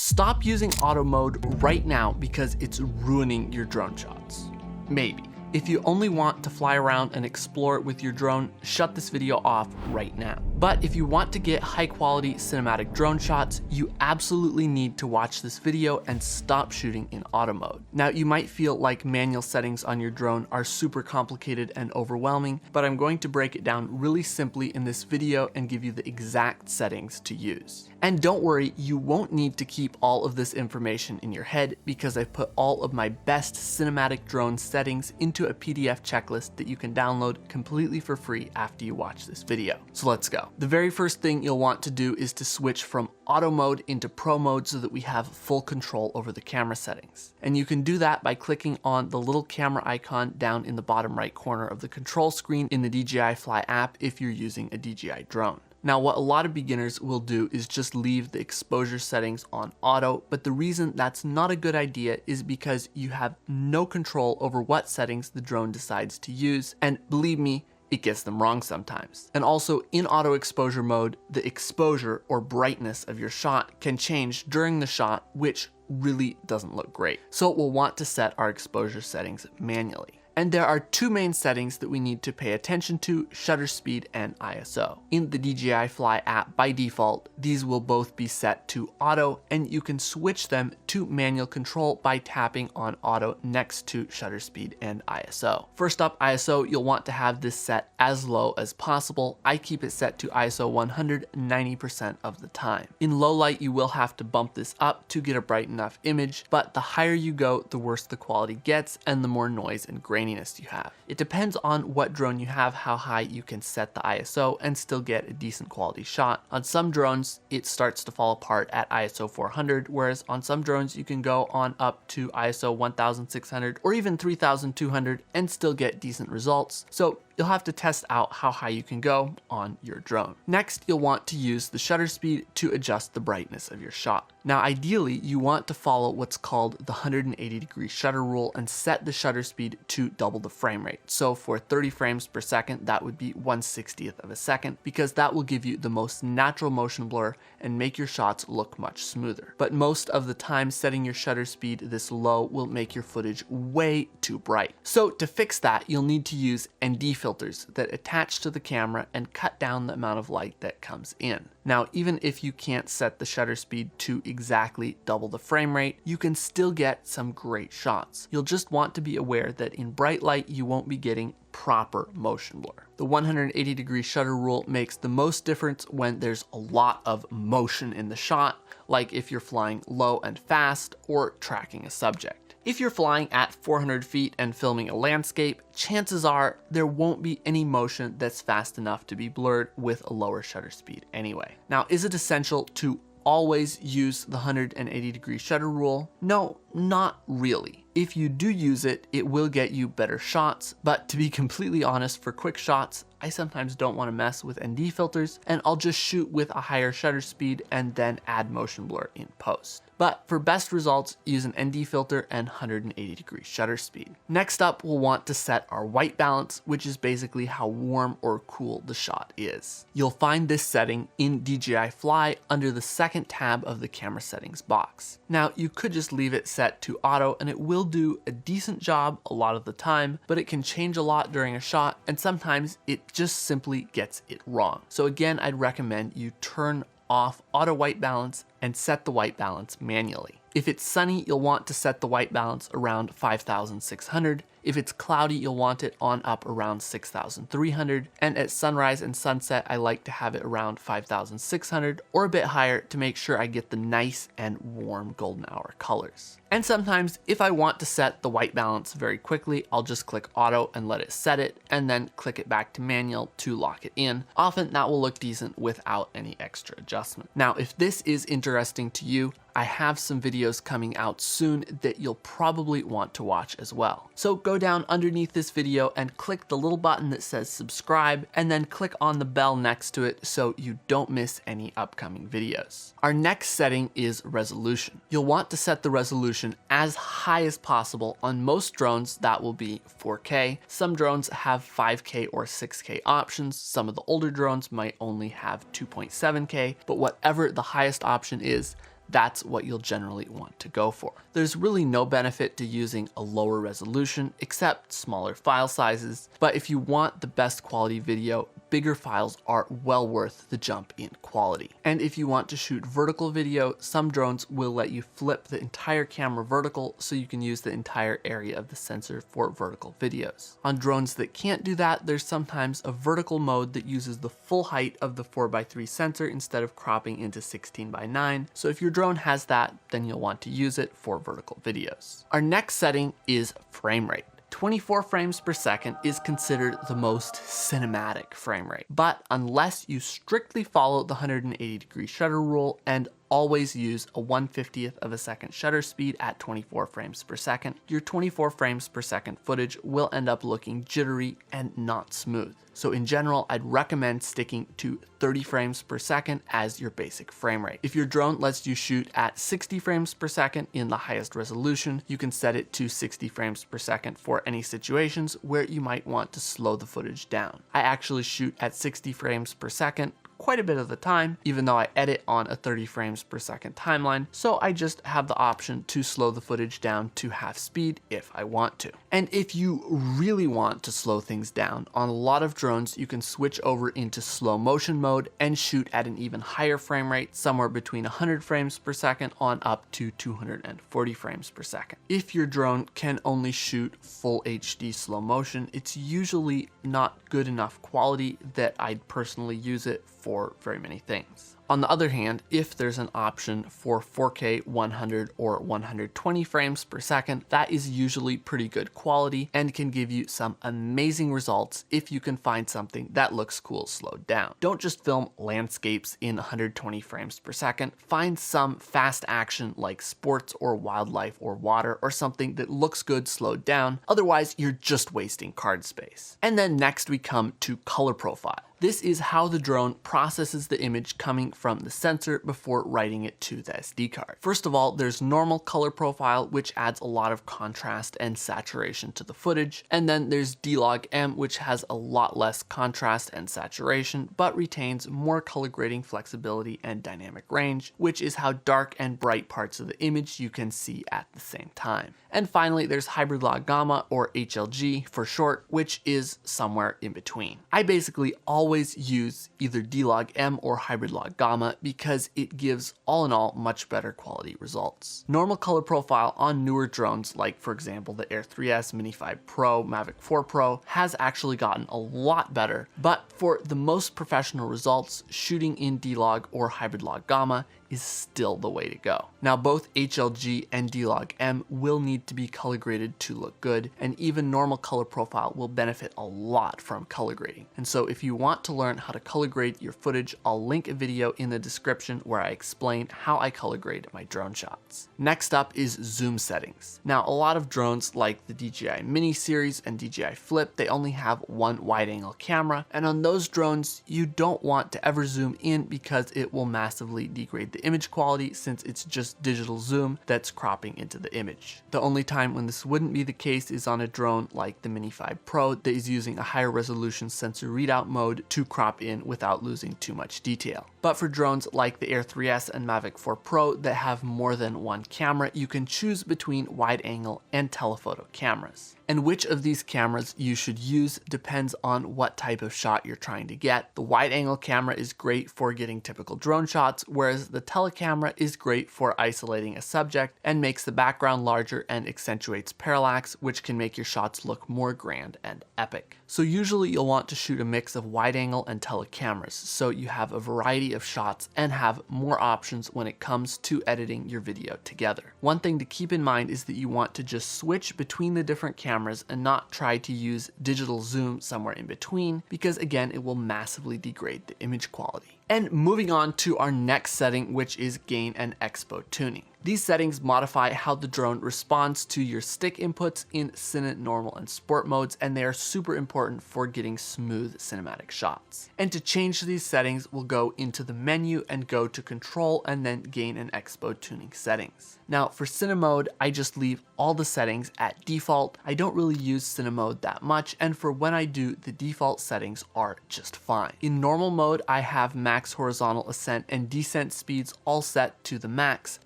Stop using auto mode right now because it's ruining your drone shots. Maybe. If you only want to fly around and explore with your drone, shut this video off right now. But if you want to get high quality cinematic drone shots, you absolutely need to watch this video and stop shooting in auto mode. Now, you might feel like manual settings on your drone are super complicated and overwhelming, but I'm going to break it down really simply in this video and give you the exact settings to use. And don't worry, you won't need to keep all of this information in your head because I've put all of my best cinematic drone settings into a PDF checklist that you can download completely for free after you watch this video. So let's go. The very first thing you'll want to do is to switch from auto mode into pro mode so that we have full control over the camera settings. And you can do that by clicking on the little camera icon down in the bottom right corner of the control screen in the DJI Fly app if you're using a DJI drone. Now, what a lot of beginners will do is just leave the exposure settings on auto, but the reason that's not a good idea is because you have no control over what settings the drone decides to use, and believe me, it gets them wrong sometimes. And also, in auto exposure mode, the exposure or brightness of your shot can change during the shot, which really doesn't look great. So we'll want to set our exposure settings manually. And there are two main settings that we need to pay attention to: shutter speed and ISO. In the DJI Fly app, by default, these will both be set to auto, and you can switch them to manual control by tapping on auto next to shutter speed and ISO. First up, ISO, you'll want to have this set as low as possible. I keep it set to ISO 100 90% of the time. In low light, you will have to bump this up to get a bright enough image, but the higher you go, the worse the quality gets and the more noise and grain you have. It depends on what drone you have, how high you can set the ISO and still get a decent quality shot. On some drones, it starts to fall apart at ISO 400, whereas on some drones, you can go on up to ISO 1600 or even 3200 and still get decent results. So you'll have to test out how high you can go on your drone. Next, you'll want to use the shutter speed to adjust the brightness of your shot. Now, ideally, you want to follow what's called the 180-degree shutter rule and set the shutter speed to double the frame rate. So for 30 frames per second, that would be 1/60th of a second, because that will give you the most natural motion blur and make your shots look much smoother. But most of the time, setting your shutter speed this low will make your footage way too bright. So to fix that, you'll need to use ND filters that attach to the camera and cut down the amount of light that comes in. Now, even if you can't set the shutter speed to exactly double the frame rate, you can still get some great shots. You'll just want to be aware that in bright light, you won't be getting proper motion blur. The 180-degree shutter rule makes the most difference when there's a lot of motion in the shot, like if you're flying low and fast or tracking a subject. If you're flying at 400 feet and filming a landscape, chances are there won't be any motion that's fast enough to be blurred with a lower shutter speed anyway. Now, is it essential to always use the 180-degree shutter rule? No, not really. If you do use it, it will get you better shots, but to be completely honest, for quick shots, I sometimes don't want to mess with ND filters, and I'll just shoot with a higher shutter speed and then add motion blur in post. But for best results, use an ND filter and 180-degree shutter speed. Next up, we'll want to set our white balance, which is basically how warm or cool the shot is. You'll find this setting in DJI Fly under the second tab of the camera settings box. Now, you could just leave it set to auto and it will do a decent job a lot of the time, but it can change a lot during a shot, and sometimes it just simply gets it wrong. So again, I'd recommend you turn off auto white balance and set the white balance manually. If it's sunny, you'll want to set the white balance around 5,600. If it's cloudy, you'll want it on up around 6,300. And at sunrise and sunset, I like to have it around 5,600 or a bit higher to make sure I get the nice and warm golden hour colors. And sometimes if I want to set the white balance very quickly, I'll just click auto and let it set it, and then click it back to manual to lock it in. Often that will look decent without any extra adjustment. Now, if this is interesting to you, I have some videos coming out soon that you'll probably want to watch as well. So go down underneath this video and click the little button that says subscribe, and then click on the bell next to it so you don't miss any upcoming videos. Our next setting is resolution. You'll want to set the resolution as high as possible. On most drones, that will be 4K. Some drones have 5K or 6K options. Some of the older drones might only have 2.7K, but whatever the highest option is, that's what you'll generally want to go for. There's really no benefit to using a lower resolution except smaller file sizes, but if you want the best quality video, bigger files are well worth the jump in quality. And if you want to shoot vertical video, some drones will let you flip the entire camera vertical so you can use the entire area of the sensor for vertical videos. On drones that can't do that, there's sometimes a vertical mode that uses the full height of the 4x3 sensor instead of cropping into 16:9. So if your drone has that, then you'll want to use it for vertical videos. Our next setting is frame rate. 24 frames per second is considered the most cinematic frame rate, but unless you strictly follow the 180-degree shutter rule and always use a 1/50th of a second shutter speed at 24 frames per second, your 24 frames per second footage will end up looking jittery and not smooth. So in general, I'd recommend sticking to 30 frames per second as your basic frame rate. If your drone lets you shoot at 60 frames per second in the highest resolution, you can set it to 60 frames per second for any situations where you might want to slow the footage down. I actually shoot at 60 frames per second quite a bit of the time, even though I edit on a 30 frames per second timeline, so I just have the option to slow the footage down to half speed if I want to. And if you really want to slow things down, on a lot of drones you can switch over into slow motion mode and shoot at an even higher frame rate, somewhere between 100 frames per second on up to 240 frames per second. If your drone can only shoot full HD slow motion, it's usually not good enough quality that I'd personally use it for very many things. On the other hand, if there's an option for 4K 100 or 120 frames per second, that is usually pretty good quality and can give you some amazing results if you can find something that looks cool slowed down. Don't just film landscapes in 120 frames per second. Find some fast action like sports or wildlife or water or something that looks good slowed down. Otherwise, you're just wasting card space. And then next we come to color profile. This is how the drone processes the image coming from the sensor before writing it to the SD card. First of all, there's normal color profile, which adds a lot of contrast and saturation to the footage. And then there's D-Log-M, which has a lot less contrast and saturation, but retains more color grading flexibility and dynamic range, which is how dark and bright parts of the image you can see at the same time. And finally, there's Hybrid Log Gamma, or HLG for short, which is somewhere in between. I basically always use either D-Log-M or Hybrid Log Gamma because it gives, all in all, much better quality results. Normal color profile on newer drones, like for example the Air 3S, Mini 5 Pro, Mavic 4 Pro, has actually gotten a lot better, but for the most professional results, shooting in D-Log or Hybrid Log Gamma is still the way to go. Now, both HLG and D-Log-M will need to be color graded to look good, and even normal color profile will benefit a lot from color grading. And so if you want to learn how to color grade your footage, I'll link a video in the description where I explain how I color grade my drone shots. Next up is zoom settings. Now, a lot of drones like the DJI Mini series and DJI Flip, they only have one wide angle camera, and on those drones, you don't want to ever zoom in because it will massively degrade the image quality since it's just digital zoom that's cropping into the image. The only time when this wouldn't be the case is on a drone like the Mini 5 Pro that is using a higher resolution sensor readout mode to crop in without losing too much detail. But for drones like the Air 3S and Mavic 4 Pro that have more than one camera, you can choose between wide angle and telephoto cameras. And which of these cameras you should use depends on what type of shot you're trying to get. The wide angle camera is great for getting typical drone shots, whereas the telecamera is great for isolating a subject and makes the background larger and accentuates parallax, which can make your shots look more grand and epic. So usually you'll want to shoot a mix of wide angle and telecameras, so you have a variety of shots and have more options when it comes to editing your video together. One thing to keep in mind is that you want to just switch between the different cameras and not try to use digital zoom somewhere in between, because again, it will massively degrade the image quality. And moving on to our next setting, which is gain and expo tuning. These settings modify how the drone responds to your stick inputs in Cine, Normal, and Sport modes, and they are super important for getting smooth cinematic shots. And to change these settings, we'll go into the menu and go to Control and then Gain and Expo tuning settings. Now for Cine mode, I just leave all the settings at default. I don't really use Cine mode that much, and for when I do, the default settings are just fine. In normal mode, I have max horizontal ascent and descent speeds all set to the max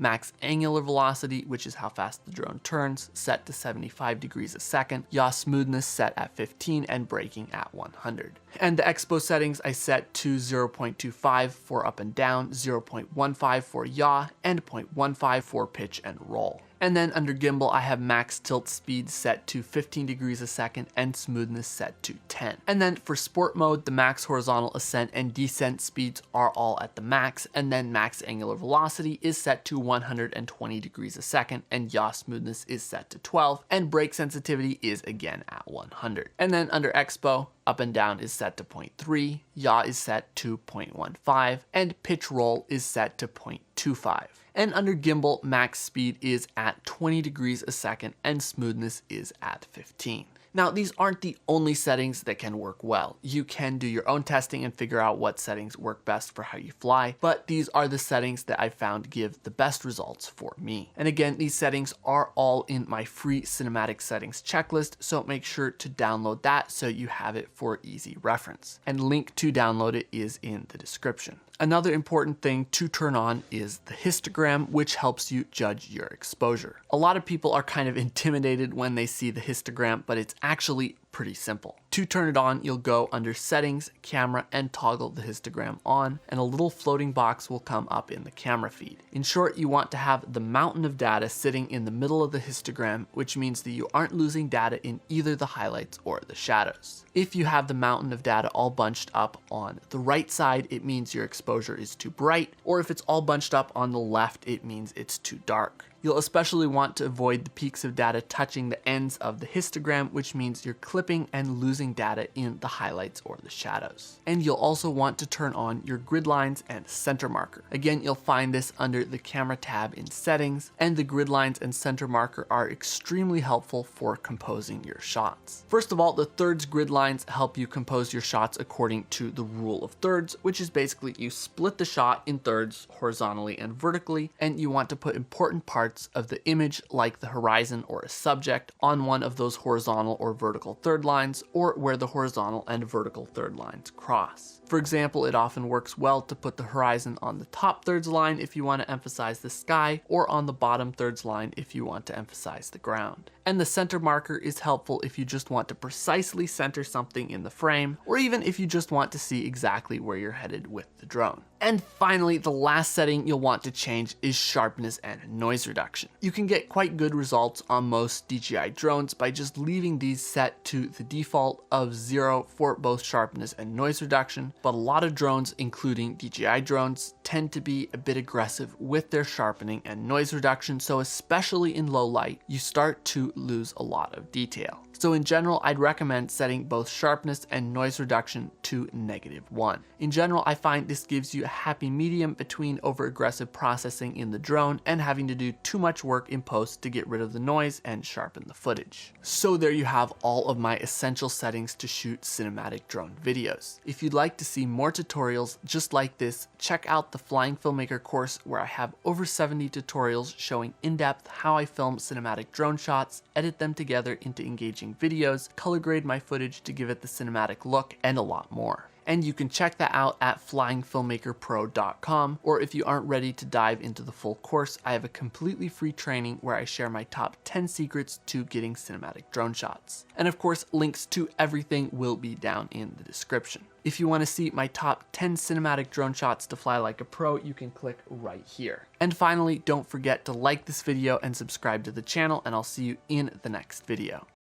angular velocity, which is how fast the drone turns, set to 75 degrees a second, yaw smoothness set at 15, and braking at 100. And the expo settings I set to 0.25 for up and down, 0.15 for yaw, and 0.15 for pitch and roll. And then under gimbal, I have max tilt speed set to 15 degrees a second and smoothness set to 10. And then for sport mode, the max horizontal ascent and descent speeds are all at the max, and then max angular velocity is set to 120 degrees a second, and yaw smoothness is set to 12, and brake sensitivity is again at 100. And then under expo, up and down is set to 0.3, yaw is set to 0.15, and pitch roll is set to 0.25. And under gimbal, max speed is at 20 degrees a second and smoothness is at 15. Now, these aren't the only settings that can work well. You can do your own testing and figure out what settings work best for how you fly, but these are the settings that I found give the best results for me. And again, these settings are all in my free cinematic settings checklist, so make sure to download that so you have it for easy reference. And link to download it is in the description. Another important thing to turn on is the histogram, which helps you judge your exposure. A lot of people are kind of intimidated when they see the histogram, but it's actually pretty simple. To turn it on, you'll go under Settings, Camera, and toggle the histogram on, and a little floating box will come up in the camera feed. In short, you want to have the mountain of data sitting in the middle of the histogram, which means that you aren't losing data in either the highlights or the shadows. If you have the mountain of data all bunched up on the right side, it means your exposure is too bright, or if it's all bunched up on the left, it means it's too dark. You'll especially want to avoid the peaks of data touching the ends of the histogram, which means you're clipping and losing data in the highlights or the shadows. And you'll also want to turn on your grid lines and center marker. Again, you'll find this under the camera tab in settings, and the grid lines and center marker are extremely helpful for composing your shots. First of all, the thirds grid lines help you compose your shots according to the rule of thirds, which is basically you split the shot in thirds horizontally and vertically, and you want to put important parts of the image like the horizon or a subject on one of those horizontal or vertical third lines, or where the horizontal and vertical third lines cross. For example, it often works well to put the horizon on the top thirds line if you want to emphasize the sky, or on the bottom thirds line if you want to emphasize the ground. And the center marker is helpful if you just want to precisely center something in the frame, or even if you just want to see exactly where you're headed with the drone. And finally, the last setting you'll want to change is sharpness and noise reduction. You can get quite good results on most DJI drones by just leaving these set to the default of 0 for both sharpness and noise reduction, but a lot of drones, including DJI drones, tend to be a bit aggressive with their sharpening and noise reduction, so especially in low light, you start to lose a lot of detail. So in general, I'd recommend setting both sharpness and noise reduction to -1. In general, I find this gives you a happy medium between over-aggressive processing in the drone and having to do too much work in post to get rid of the noise and sharpen the footage. So there you have all of my essential settings to shoot cinematic drone videos. If you'd like to see more tutorials just like this, check out the Flying Filmmaker course, where I have over 70 tutorials showing in depth how I film cinematic drone shots, edit them together into engaging videos, color grade my footage to give it the cinematic look, and a lot more. And you can check that out at flyingfilmmakerpro.com, or if you aren't ready to dive into the full course, I have a completely free training where I share my top 10 secrets to getting cinematic drone shots. And of course, links to everything will be down in the description. If you want to see my top 10 cinematic drone shots to fly like a pro, you can click right here. And finally, don't forget to like this video and subscribe to the channel, and I'll see you in the next video.